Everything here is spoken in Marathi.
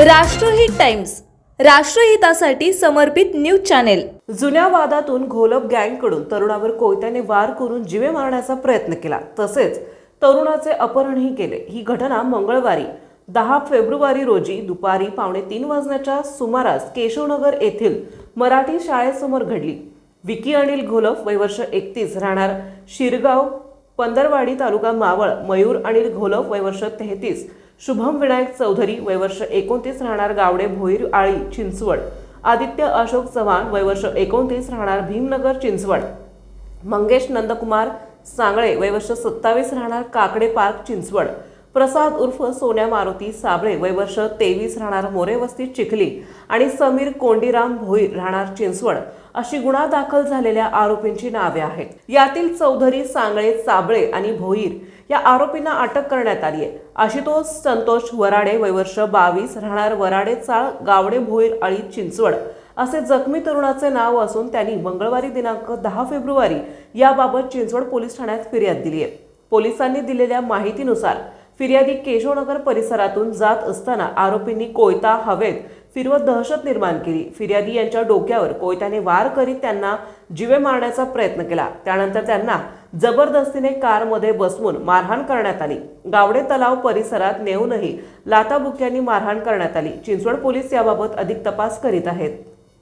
राष्ट्रहित टाइम्स, राष्ट्रहितासाठी समर्पित न्यूज चॅनेल। जुन्या वादातून घोलप गँगकडून तरुणावर कोयत्याने वार करून जीवे मारण्याचा प्रयत्न केला, तसेच तरुणाचे अपहरणही केले। ही घटना मंगळवारी 10 फेब्रुवारी रोजी दुपारी 2:45 वाजण्याच्या सुमारास केशवनगर येथील मराठी शाळेसमोर घडली। विकी अनिल घोलप वय वर्ष 31 राहणार शिरगाव पंधरवाडी तालुका मावळ, मयूर अनिल घोलप वय वर्ष 33, शुभम विनायक चौधरी वय वर्ष 29 राहणार गावडे भोईर आळी चिंचवड, आदित्य अशोक चव्हाण वय वर्ष 29 राहणार भीमनगर चिंचवड, मंगेश नंदकुमार सांगळे वय वर्ष 27 राहणार काकडे पार्क चिंचवड, प्रसाद उर्फ सोन्या मारुती साबळे वय वर्ष 23 राहणार मोरे वस्ती चिखली आणि समीर कोंडीराम भोईर राहणार चिंचवड अशी गुन्हा दाखल झालेल्या आरोपींची नावे आहेत। यातील चौधरी, सांगळे, साबळे आणि भोईर या आरोपींना अटक करण्यात आली आहे। आशुतोष संतोष वराडे वय वर्ष 22 राहणार वराडे चाळ गावडे भोईर आळी चिंचवड असे जखमी तरुणाचे नाव असून त्यांनी मंगळवारी दिनांक 10 फेब्रुवारी याबाबत चिंचवड पोलीस ठाण्यात फिर्याद दिली आहे। पोलिसांनी दिलेल्या माहितीनुसार फिर्यादी केशवनगर परिसरातून जात असताना आरोपींनी कोयता हवेत फिरवत दहशत निर्माण केली। फिर्यादी यांच्या डोक्यावर कोयत्याने वार करीत त्यांना जीवे मारण्याचा प्रयत्न केला। त्यानंतर त्यांना जबरदस्तीने कारमध्ये बसवून मारहाण करण्यात आली। गावडे तलाव परिसरात नेऊनही लाथाबुक्क्यांनी मारहाण करण्यात आली। चिंचवड पोलीस याबाबत अधिक तपास करीत आहेत।